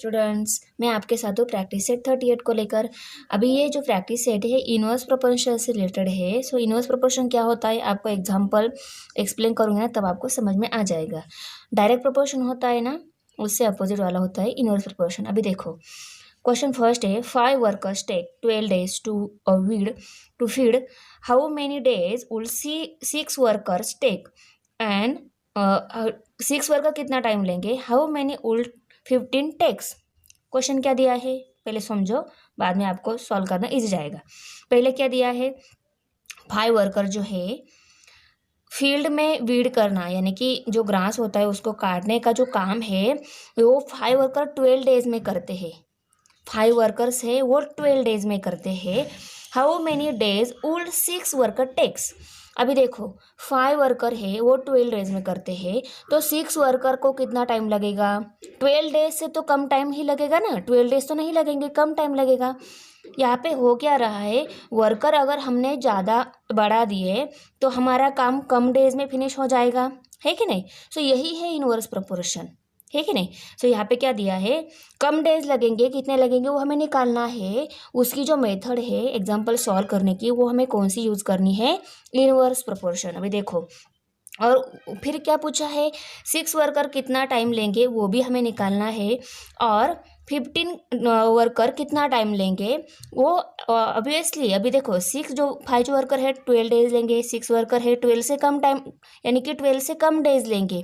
Students, मैं आपके साथ हूँ प्रैक्टिस सेट 38 को लेकर। अभी ये जो प्रैक्टिस सेट है इनवर्स प्रोपोर्शन से रिलेटेड है। सो इनवर्स प्रोपोर्शन क्या होता है आपको एग्जांपल एक्सप्लेन करूँगी ना, तब आपको समझ में आ जाएगा। डायरेक्ट प्रोपोर्शन होता है ना, उससे अपोजिट वाला होता है इनवर्स प्रोपोर्शन। अभी देखो क्वेश्चन फर्स्ट है 5 workers take 12 days to feed how many days will 6 workers take and 6 worker कितना टाइम लेंगे, how many will 15 takes. Question क्या दिया है पहले समझो, बाद में आपको सॉल्व करना इजी जाएगा। पहले क्या दिया है, 5 वर्कर जो है फील्ड में वीड करना यानी कि जो ग्रास होता है उसको काटने का जो काम है वो 5 वर्कर 12 डेज में करते हैं। 5 वर्कर्स है वो 12 डेज में करते हैं। How many days would 6 worker takes. अभी देखो 5 वर्कर है वो 12 डेज में करते हैं, तो 6 वर्कर को कितना टाइम लगेगा। 12 डेज से तो कम टाइम ही लगेगा ना, 12 डेज तो नहीं लगेंगे, कम टाइम लगेगा। यहाँ पे हो क्या रहा है, वर्कर अगर हमने ज़्यादा बढ़ा दिए तो हमारा काम कम डेज में फिनिश हो जाएगा, है कि नहीं। सो यही है इनवर्स प्रोपोर्शन, है कि नहीं। सो यहाँ पे क्या दिया है, कम डेज लगेंगे, कितने लगेंगे वो हमें निकालना है। उसकी जो मेथड है एग्जांपल सॉल्व करने की वो हमें कौन सी यूज़ करनी है, इनवर्स प्रोपोर्शन। अभी देखो और फिर क्या पूछा है, 6 वर्कर कितना टाइम लेंगे वो भी हमें निकालना है, और 15 वर्कर कितना टाइम लेंगे वो ऑब्वियसली। अभी देखो 6 जो 5 वर्कर है 12 डेज लेंगे, 6 वर्कर है 12 से कम टाइम यानी कि 12 से कम डेज लेंगे।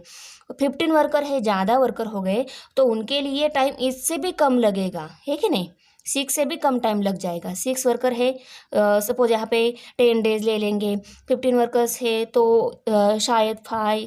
15 वर्कर है ज़्यादा वर्कर हो गए तो उनके लिए टाइम इससे भी कम लगेगा, है कि नहीं। 6 से भी कम टाइम लग जाएगा। 6 वर्कर है सपोज यहाँ पे 10 डेज ले लेंगे, 15 वर्कर्स है तो शायद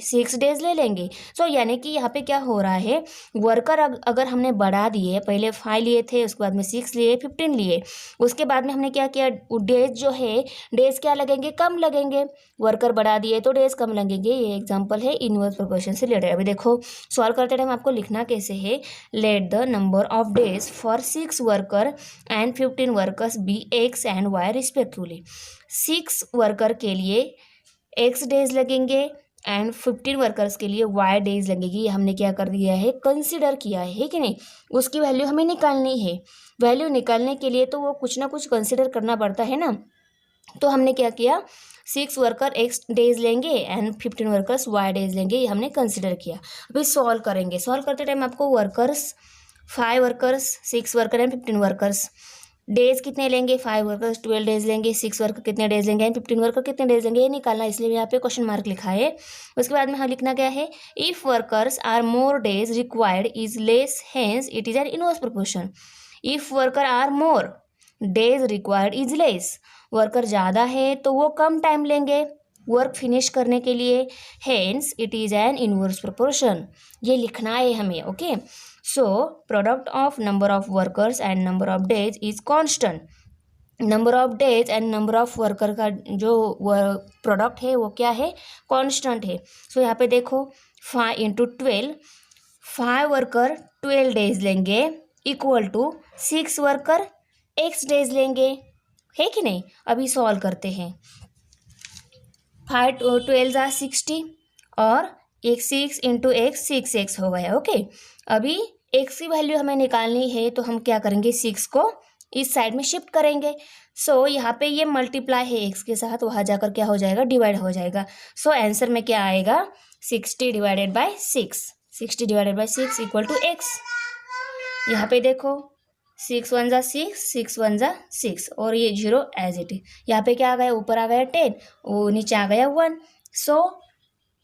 6 डेज ले लेंगे। सो यानी कि यहाँ पे क्या हो रहा है, वर्कर अगर हमने बढ़ा दिए, पहले 5 लिए थे उसके बाद में 6 लिए, 15 लिए, उसके बाद में हमने क्या किया, डेज जो है डेज क्या लगेंगे, कम लगेंगे। वर्कर बढ़ा दिए तो डेज कम लगेंगे। ये एग्जाम्पल है इनवर्स प्रोपोर्शन से रिलेटेड। अभी देखो सॉल्व करते टाइम आपको लिखना कैसे है, let the number of days for 6 worker and 15 workers be X and Y respectively. 6 worker के लिए एक्स डेज लगेंगे एंड 15 वर्कर्स के लिए वाई डेज लगेगी। हमने क्या कर दिया है, कंसिडर किया है कि नहीं। उसकी वैल्यू हमें निकालनी है। वैल्यू निकालने के लिए तो वो कुछ ना कुछ कंसिडर करना पड़ता है ना। तो हमने क्या किया, 6 वर्कर एक्स डेज लेंगे एंड 15 वर्कर्स वाई डेज लेंगे, ये हमने कंसिडर किया। अभी सॉल्व करेंगे। सॉल्व करते टाइम आपको workers 5 workers 6 worker and 15 workers days कितने लेंगे, 5 वर्कर्स 12 डेज लेंगे, 6 वर्कर कितने डेज लेंगे एंड 15 वर्कर कितने डेज लेंगे, ये निकालना। इसलिए यहाँ पे क्वेश्चन मार्क लिखा है। उसके बाद में हाँ लिखना क्या है, if workers are more days required is less, hence it is an inverse proportion. If worker are more days required is less, worker ज़्यादा है तो वो कम टाइम लेंगे वर्क फिनिश करने के लिए, hence it is an inverse proportion. ये लिखना है हमें, okay. So product of number of workers and number of days is constant. Number of days and number of worker का जो प्रोडक्ट है वो क्या है, कांस्टेंट है। सो यहाँ पे देखो 5 इंटू 12, 5 वर्कर 12 डेज लेंगे equal to 6 worker X days लेंगे, है कि नहीं। अभी सॉल्व करते हैं। 5 12 जा 60 और एक 6 इंटू एक्स 6x हो गया, ओके। अभी एक्स की वैल्यू हमें निकालनी है तो हम क्या करेंगे, 6 को इस साइड में शिफ्ट करेंगे। सो यहाँ पे ये मल्टीप्लाई है एक्स के साथ, वहाँ जाकर क्या हो जाएगा, डिवाइड हो जाएगा। सो आंसर में क्या आएगा, 60 divided by 6, 60 divided by 6 equal to X. यहाँ पे देखो 6 1 जा 6, 6 1 जा 6 और ये 0 एज इट इज। यहाँ पे क्या आ गया, ऊपर आ गया 10, वो नीचे आ गया 1। So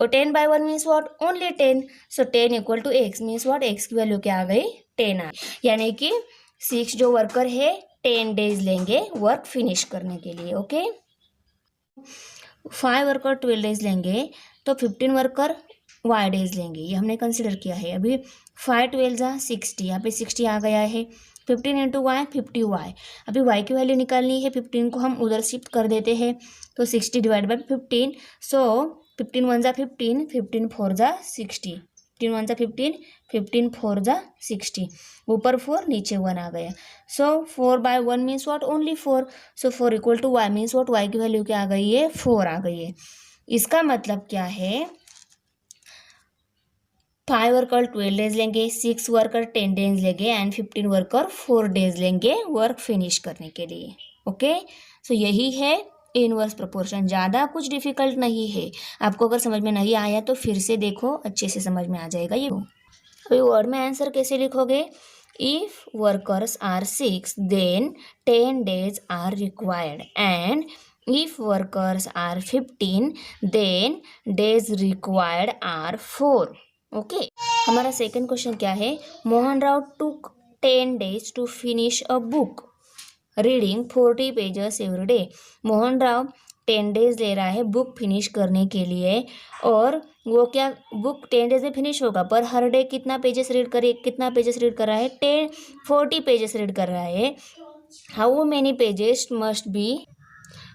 10 by 1 means what, only 10। So 10 equal to X means what, X की वैल्यू क्या आ गई, 10 आ। यानी कि 6 जो वर्कर है 10 डेज लेंगे वर्क फिनिश करने के लिए, ओके। 5 वर्कर 12 डेज लेंगे तो 15 वर्कर वाई डेज लेंगे, ये हमने कंसिडर किया है। अभी 5 12 जा 60, यहाँ पे 60 आ गया है। 15 इंटू वाई 50 वाई। अभी वाई की वैल्यू निकालनी है, 15 को हम उधर शिफ्ट कर देते हैं तो 60 डिवाइड बाई 15। सो 15 1 जा 15, 15 4 जा 60, 15 1 जा 15, 15 4 जा 60, ऊपर 4 नीचे 1 आ गया। So 4 by 1 means what, only 4। So 4 equal to Y means what, Y की वैल्यू क्या आ गई है, 4 आ गई है। इसका मतलब क्या है, 5 वर्कर 12 डेज लेंगे, 6 वर्कर 10 डेज लेंगे एंड 15 वर्कर 4 डेज लेंगे वर्क फिनिश करने के लिए। ओके, सो यही है इनवर्स प्रोपोर्शन। ज़्यादा कुछ डिफिकल्ट नहीं है। आपको अगर समझ में नहीं आया तो फिर से देखो, अच्छे से समझ में आ जाएगा ये। अभी वर्ड में आंसर कैसे लिखोगे? If workers are 6 then 10 days are required and if workers are 15 then days required are 4। Okay, हमारा सेकंड क्वेश्चन क्या है? Mohan Rao took 10 days to finish a book reading 40 pages every day. Mohan Rao 10 days ले रहा है book finish करने के लिए, और वो क्या बुक 10 डेज में फिनिश होगा, पर हर डे कितना पेजेस रीड कर रहा है? 40 पेजेस रीड कर रहा है। How many pages must be,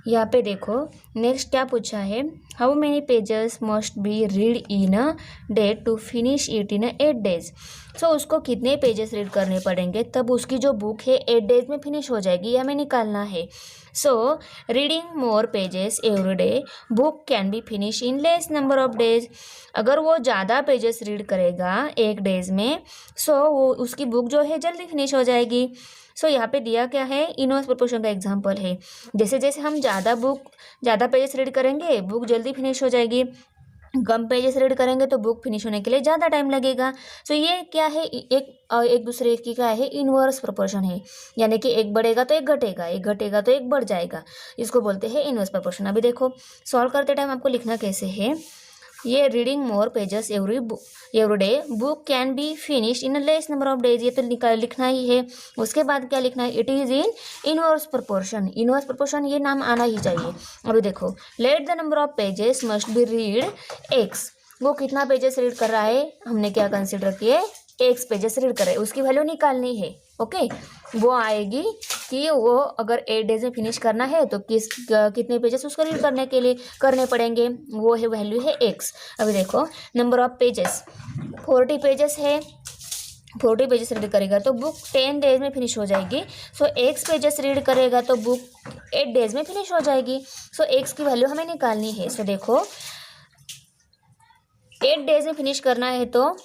यहाँ पे देखो नेक्स्ट क्या पूछा है, how many pages must be read in a day to finish it in 8 days. So उसको कितने पेजेस रीड करने पड़ेंगे तब उसकी जो बुक है 8 डेज में फिनिश हो जाएगी, ये हमें निकालना है। So reading more pages every day book can be finish in less number of days. अगर वो ज़्यादा पेजेस रीड करेगा एक डेज में, सो वो उसकी बुक जो है जल्दी फिनिश हो जाएगी। सो यहाँ पे दिया क्या है? इनवर्स प्रोपोर्शन का एग्जांपल है। जैसे जैसे हम ज़्यादा पेजेस रीड करेंगे बुक जल्दी फिनिश हो जाएगी, कम पेजेस रीड करेंगे तो बुक फिनिश होने के लिए ज़्यादा टाइम लगेगा। सो ये क्या है? एक दूसरे की क्या है? इनवर्स प्रोपोर्शन है, यानी कि एक बढ़ेगा तो एक घटेगा, एक घटेगा तो एक बढ़ जाएगा। इसको बोलते हैं इनवर्स प्रोपोर्शन। अभी देखो सॉल्व करते टाइम आपको लिखना कैसे है। ये reading more pages every day book can be finish in less number of days, ये तो लिखना ही है। उसके बाद क्या लिखना है? It is in inverse proportion. Inverse proportion ये नाम आना ही चाहिए। अभी देखो late the number of pages must be read x. वो कितना पेजेस रीड कर रहा है? हमने क्या कंसिडर किए? एक्स पेजेस रीड कर रहे हैं, उसकी वैल्यू निकालनी है। ओके, वो आएगी कि वो अगर 8 डेज में फिनिश करना है तो कितने पेजेस उसको रीड करने के लिए करने पड़ेंगे, वो है वैल्यू है एक्स। अभी देखो नंबर ऑफ पेजेस 40 पेजेस है, 40 पेजेस रीड करेगा तो बुक 10 डेज में फिनिश हो जाएगी। सो एक्स पेजेस रीड करेगा तो बुक 8 डेज में फिनिश हो जाएगी। सो एक्स की वैल्यू हमें निकालनी है। सो देखो 8 डेज में फिनिश करना है तो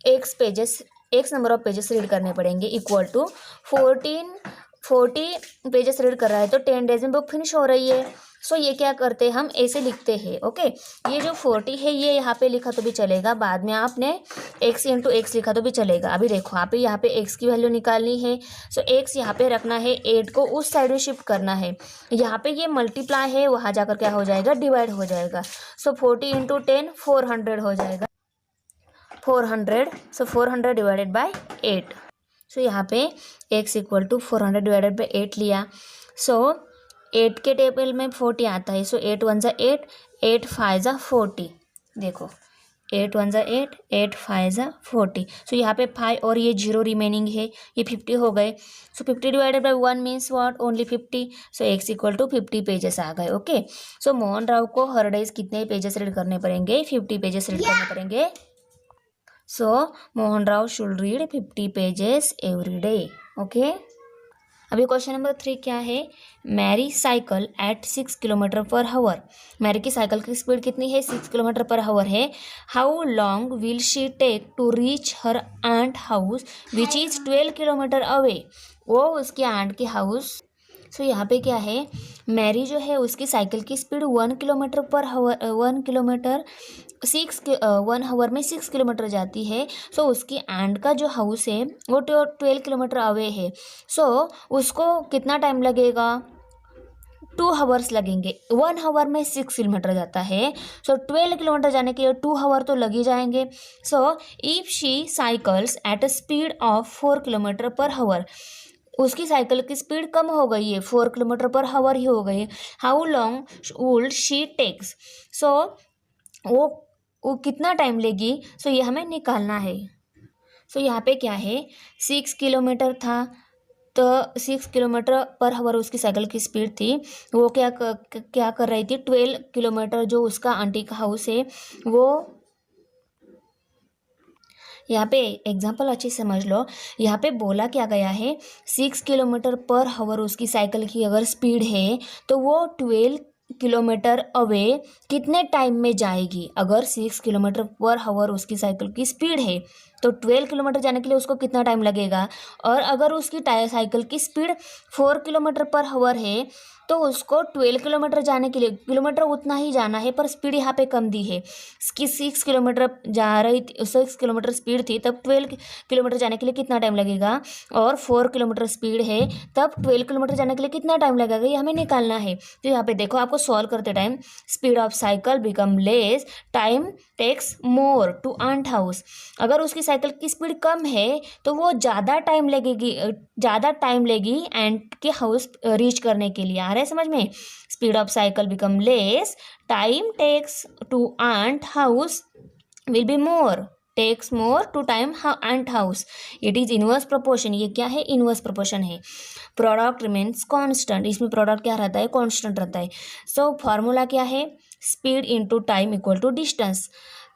x number of pages read करने पड़ेंगे इक्वल टू 40 पेजेस रीड कर रहा है तो 10 डेज में बुक फिनिश हो रही है। सो ये क्या करते हैं? हम ऐसे लिखते हैं। ओके, ये जो 40 है ये यहाँ पे लिखा तो भी चलेगा, बाद में आपने x इंटू एक्स लिखा तो भी चलेगा। अभी देखो आप यहाँ पे x की वैल्यू निकालनी है। सो x यहाँ पे रखना है, 8 को उस साइड में शिफ्ट करना है। यहाँ पे ये मल्टीप्लाई है, वहाँ जाकर क्या हो जाएगा? डिवाइड हो जाएगा। सो 40 इंटू 10 400 हो जाएगा, 400। सो 400 डिवाइडेड बाय 8। सो यहाँ पे x equal to 400 divided by 8 लिया। सो 8 के टेबल में 40 आता है। सो 8 1 जा 8, 8 5 जा 40। देखो 8 1 जा 8, 8 5 जा 40। सो यहाँ पे 5 और ये 0 रिमेनिंग है, ये 50 हो गए। So 50 divided by 1 means what? Only 50। So x equal to 50 pages आ गए। ओके, सो मोहन राव को हर डेज कितने पेजेस रीड करने पड़ेंगे? 50 पेजेस रीड करने पड़ेंगे। So Mohan Rao should read 50 pages every day. Okay. अभी क्वेश्चन नंबर 3 क्या है? Mary cycle at 6 kilometre per hour. Mary की साइकिल की स्पीड कितनी है? 6 किलोमीटर पर हावर है। How long will she take to reach her aunt house which is 12 kilometres away. वो उसकी आंट के हाउस। सो यहाँ पे क्या है? मैरी जो है उसकी साइकिल की स्पीड 1 किलोमीटर पर हावर, 1 हावर में 6 किलोमीटर जाती है। सो उसकी आंट का जो हाउस है वो 12 किलोमीटर अवे है। सो उसको कितना टाइम लगेगा? 2 हावर्स लगेंगे। 1 हावर में 6 किलोमीटर जाता है, सो 12 किलोमीटर जाने के लिए 2 हावर तो लग ही जाएंगे। So if she cycles at a speed of 4 kilometre per हावर, उसकी साइकिल की स्पीड कम हो गई है, 4 किलोमीटर पर हावर ही हो गई है। How long would she takes. So वो कितना टाइम लेगी? सो ये हमें निकालना है। सो यहाँ पे क्या है? 6 किलोमीटर था तो 6 किलोमीटर पर हावर उसकी साइकिल की स्पीड थी। वो क्या कर रही थी? 12 किलोमीटर जो उसका आंटी का हाउस है वो, यहाँ पे एग्जाम्पल अच्छे समझ लो। यहाँ पे बोला क्या गया है? 6 किलोमीटर पर हावर उसकी साइकिल की अगर स्पीड है तो वो 12 किलोमीटर अवे कितने टाइम में जाएगी। अगर 6 किलोमीटर पर हावर उसकी साइकिल की स्पीड है तो 12 किलोमीटर जाने के लिए उसको कितना टाइम लगेगा। और अगर उसकी साइकिल की स्पीड 4 किलोमीटर पर हावर है तो उसको 12 किलोमीटर जाने के लिए, किलोमीटर उतना ही जाना है पर स्पीड यहाँ पे कम दी है। इसकी 6 किलोमीटर जा रही थी, 6 किलोमीटर स्पीड थी, तब 12 किलोमीटर जाने के लिए कितना टाइम लगेगा। और 4 किलोमीटर स्पीड है तब 12 किलोमीटर जाने के लिए कितना टाइम लगेगा, ये हमें निकालना है। तो यहाँ पे देखो, आपको सॉल्व करते time speed of cycle become less, time takes more to aunt house. अगर उसकी साइकिल की स्पीड कम है तो वो ज़्यादा टाइम लेगी एंट के हाउस रीच करने के लिए। आ रहा है समझ में। Speed of cycle become less, time takes to aunt house will be more, takes more to time aunt house. It is inverse proportion. ये क्या है, इनवर्स प्रोपोर्शन है। प्रोडक्ट रिमेन्स कांस्टेंट, इसमें प्रोडक्ट क्या रहता है, कांस्टेंट रहता है। सो फॉर्मूला क्या है, speed into time equal to distance.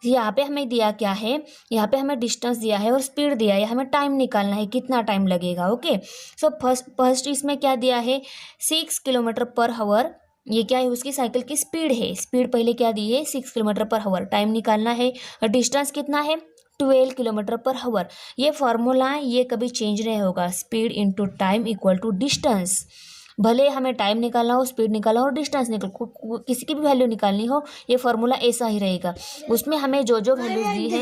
यहाँ पे हमें दिया क्या है, यहाँ पे हमें डिस्टेंस दिया है और स्पीड दिया है, हमें टाइम निकालना है कितना टाइम लगेगा। ओके, सो फर्स्ट इसमें क्या दिया है, 6 किलोमीटर पर हावर। ये क्या है, उसकी साइकिल की स्पीड है। स्पीड पहले क्या दी है, 6 किलोमीटर पर हावर। टाइम निकालना है और डिस्टेंस कितना है, 12 किलोमीटर पर हावर। ये फॉर्मूला ये कभी चेंज नहीं होगा। Speed into time equal to distance. भले हमें टाइम निकालना हो, स्पीड निकालना हो और डिस्टेंस किसी की भी वैल्यू निकालनी हो, ये फॉर्मूला ऐसा ही रहेगा। उसमें हमें जो जो वैल्यूज दी है,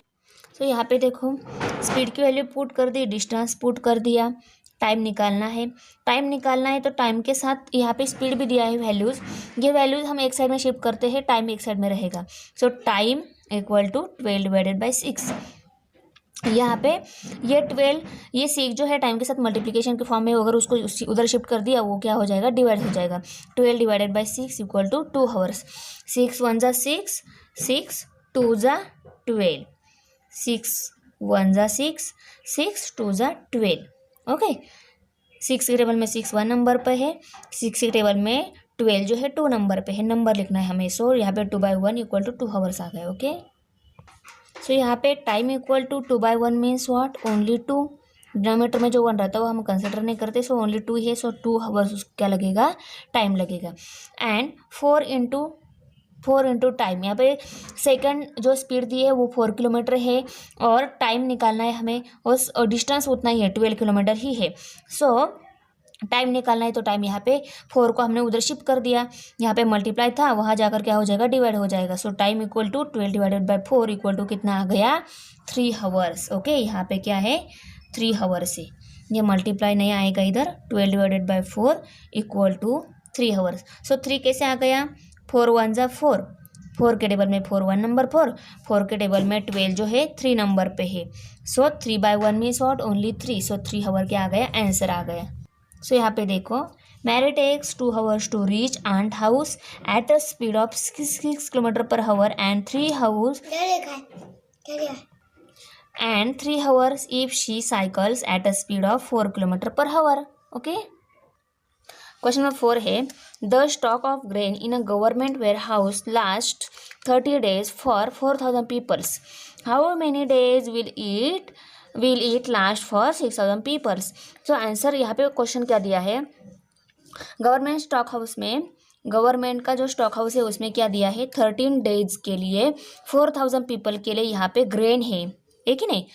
तो यहाँ पे देखो स्पीड की वैल्यू पुट कर दी, डिस्टेंस पुट कर दिया, टाइम निकालना है तो टाइम के साथ यहाँ पे स्पीड भी दिया है वैल्यूज़। ये वैल्यूज़ हम एक साइड में शिफ्ट करते हैं, टाइम एक साइड में रहेगा। So time equal to 12 divided by 6। यहाँ पे ये 12, ये 6 जो है टाइम के साथ मल्टीप्लिकेशन के फॉर्म में, अगर उसको उधर शिफ्ट कर दिया वो क्या हो जाएगा, डिवाइड हो जाएगा। 12 divided by 6 equal to 2 hours. 6 1 जा 6, 6 2 जा 12, 6 1 जा 6, 6 2 जा 12। ओके, 6 के टेबल में 6 1 नंबर पे है, 6 के टेबल में 12 जो है 2 नंबर पे है, नंबर लिखना है हमें। सो यहाँ पे 2/1 इक्वल टू 2 आवर्स आ गए। ओके, सो यहाँ पे time equal to 2/1 means what, only 2। Denominator में जो 1 रहता है वो हम कंसिडर नहीं करते, सो ओनली 2 है। सो 2 आवर्स क्या लगेगा, टाइम लगेगा। एंड 4 इंटू टाइम, यहाँ पे सेकंड जो स्पीड दी है वो 4 किलोमीटर है और टाइम निकालना है हमें, और डिस्टेंस उतना ही है, 12 किलोमीटर ही है। सो टाइम निकालना है तो टाइम यहाँ पे 4 को हमने उधर शिफ्ट कर दिया, यहाँ पे मल्टीप्लाई था, वहाँ जाकर क्या हो जाएगा, डिवाइड हो जाएगा। So time equal to 12 divided by 4 equal to कितना आ गया, 3 आवर्स। ओके, यहाँ पे क्या है, 3 आवर्स है। ये मल्टीप्लाई नहीं आएगा इधर, 12 divided by 4 equal to 3 hours. So 3 कैसे आ गया, 4 1 जा 4, 4 के टेबल में 4 1 नंबर 4 के टेबल में 12 जो है 3 नंबर पे है। So 3/1 means what, only 3। So 3 hour क्या आ गया, आंसर आ गया। सो यहाँ पे देखो, Mary takes 2 hours to reach aunt house at a speed of 6 kilometre per hour and 3 hours if she cycles at a speed of 4 kilometre per hour. Okay, question number 4 है, the stock of grain in a government warehouse last 30 days for 4000 peoples. How many days will it last for 6000 peoples. So answer, यहाँ पे question क्या दिया है, government stock house में, government का जो stock house है उसमें क्या दिया है, 13 days के लिए 4000 पीपल के लिए यहाँ पे ग्रेन है, एक ही नहीं,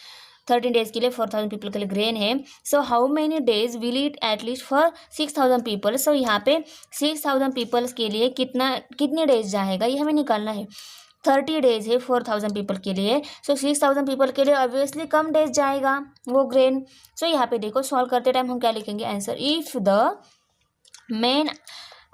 13 days के लिए 4000 पीपल के लिए ग्रेन है। So how many days will it at least for 6000 people. So यहाँ पे 6000 पीपल्स के लिए कितने डेज जाएगा, ये हमें निकालना है। 30 days है 4000 पीपल के लिए, सो 6000 पीपल के लिए ऑब्वियसली कम डेज जाएगा वो ग्रेन। सो यहाँ पे देखो, सॉल्व करते टाइम हम क्या लिखेंगे, answer, if the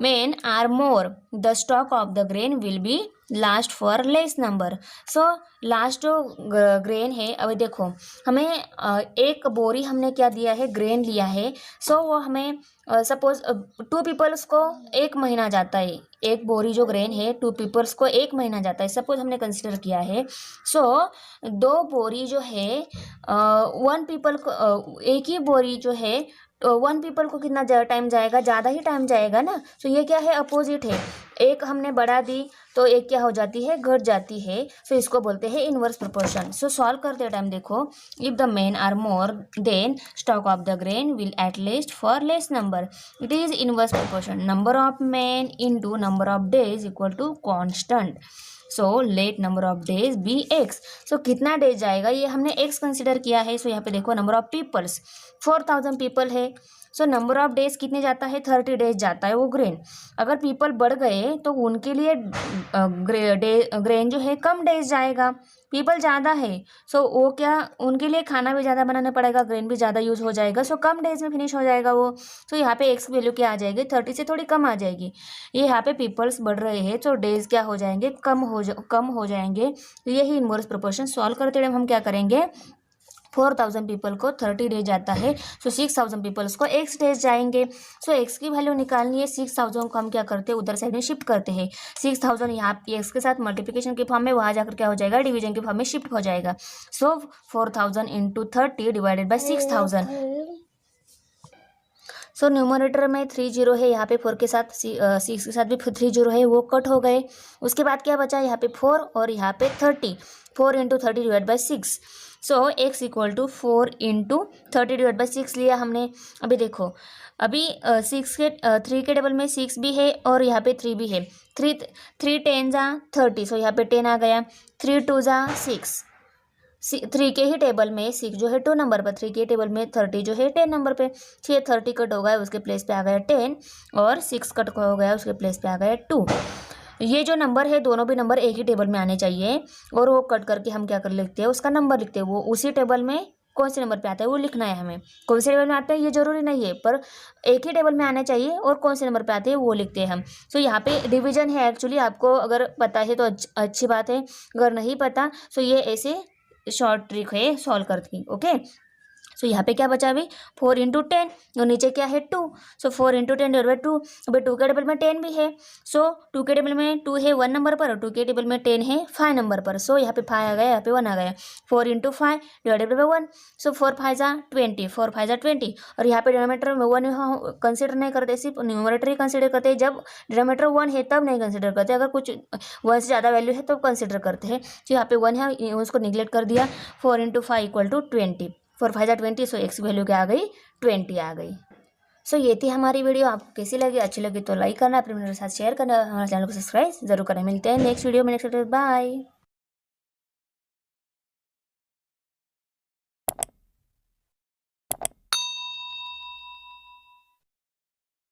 men are more the stock of the grain will be last for less number. So last जो ग्रेन है, अब देखो हमें एक बोरी हमने क्या दिया है, ग्रेन लिया है। सो वो हमें सपोज 2 पीपल्स को 1 महीना जाता है, एक बोरी जो ग्रेन है 2 पीपल्स को 1 महीना जाता है, सपोज हमने कंसिडर किया है। सो 2 बोरी जो है 1 पीपल को, एक ही बोरी जो है तो 1 पीपल को कितना टाइम जाएगा, ज़्यादा ही टाइम जाएगा ना। तो ये क्या है, अपोजिट है। एक हमने बढ़ा दी तो एक क्या हो जाती है, घट जाती है। सो इसको बोलते हैं इनवर्स प्रोपोर्शन। सो सॉल्व करते टाइम देखो, if the men are more than stock of the grain will at least for less number, it is inverse proportion. Number of men into number of days equal to constant. So let number of days be x. So कितना days जाएगा, ये हमने x consider किया है। सो यहाँ पे देखो number of peoples 4000 people है। सो नंबर ऑफ डेज कितने जाता है, 30 डेज जाता है वो ग्रेन। अगर पीपल बढ़ गए तो उनके लिए ग्रेन जो है कम डेज जाएगा। पीपल ज़्यादा है सो वो क्या, उनके लिए खाना भी ज़्यादा बनाना पड़ेगा, ग्रेन भी ज़्यादा यूज़ हो जाएगा। सो कम डेज में फिनिश हो जाएगा वो। सो यहाँ पे एक्स वैल्यू क्या आ जाएगी, 30 से थोड़ी कम आ जाएगी। ये यहाँ पे पीपल्स बढ़ रहे हैं तो डेज क्या हो जाएंगे, कम हो जाएंगे। तो यही इनवर्स प्रोपोर्शन सॉल्व करते टाइम हम क्या करेंगे, 4000 पीपल को 30 डेज जाता है। सो 6000 पीपल्स को एक्स डेज जाएंगे। सो एक्स की वैल्यू निकालनी है। 6000 को हम क्या करते हैं, उधर साइड में शिफ्ट करते हैं। 6000 यहाँ एक्स के साथ मल्टीप्लिकेशन के फॉर्म में, वहाँ जाकर क्या हो जाएगा, डिवीजन के फॉर्म में शिफ्ट हो जाएगा। सो 4000 into 30 divided by 6000। So numerator में 30 है, यहाँ पे 4 के साथ 6 के साथ भी 30 है, वो कट हो गए। उसके बाद क्या बचा, यहाँ पे 4 और यहाँ पे 30। 4 into 30 divide by 6। So X equal to 4 into 30 divide by 6 लिया हमने। अभी देखो, अभी 3 के टेबल में 6 भी है और यहाँ पे 3 भी है। 3 10 जा 30। सो यहाँ पे 10 आ गया। 3 2 जा 6। 3 के ही टेबल में 6 जो है 2 नंबर पर, 3 के टेबल में 30 जो है 10 नंबर पे। 30 कट हो गया, उसके प्लेस पे आ गया 10 और 6 कट हो गया, उसके प्लेस पे आ गया 2। ये जो नंबर है, दोनों भी नंबर एक ही टेबल में आने चाहिए और वो कट करके हम क्या कर लिखते हैं, उसका नंबर लिखते हैं। वो उसी टेबल में कौन से नंबर पे आता है वो लिखना है हमें। कौन से टेबल में आता है ये जरूरी नहीं है, पर एक ही टेबल में आना चाहिए और कौन से नंबर पे आते हैं वो लिखते हैं हम। सो यहाँ पे डिवीजन है एक्चुअली, आपको अगर पता है तो अच्छी बात है, अगर नहीं पता सो ये ऐसे शॉर्ट ट्रिक है सॉल्व करती। ओके, सो यहाँ पे क्या बचा अभी, 4 इंटू 10 और नीचे क्या है 2। सो 4 इंटू 10 डिवाइड बाई 2। अभी 2 के टेबल में 10 भी है। सो 2 के टेबल में 2 है 1 नंबर पर और 2 के टेबल में 10 है 5 नंबर पर। सो यहाँ पे 5 आ गया, यहाँ पे 1 आ गया। 4 इंटू 5 डिवाइडेड बाई 1। सो 4 5 जा 20, 4 5 जा 20। और यहाँ पे डिनोमिनेटर में 1 कंसिडर नहीं करते, सिर्फ न्यूमरेटर ही कंसिडर करते हैं। जब डिनोमिनेटर 1 है तब नहीं कंसिडर करते, अगर कुछ 1 से ज़्यादा वैल्यू है तब कंसिडर करते हैं। तो यहाँ पे 1 है, उसको निगलेक्ट कर दिया। 4 इंटू 5 इक्वल टू 20। 4 5 जा 20। सो एक्स वैल्यू क्या आ गई, 20 आ गई। सो ये थी हमारी वीडियो। आपको कैसी लगी, अच्छी लगी तो लाइक करना, अपने मेरे साथ शेयर करना, हमारे चैनल को सब्सक्राइब जरूर करना। मिलते हैं नेक्स्ट वीडियो में, नेक्स्ट। बाय।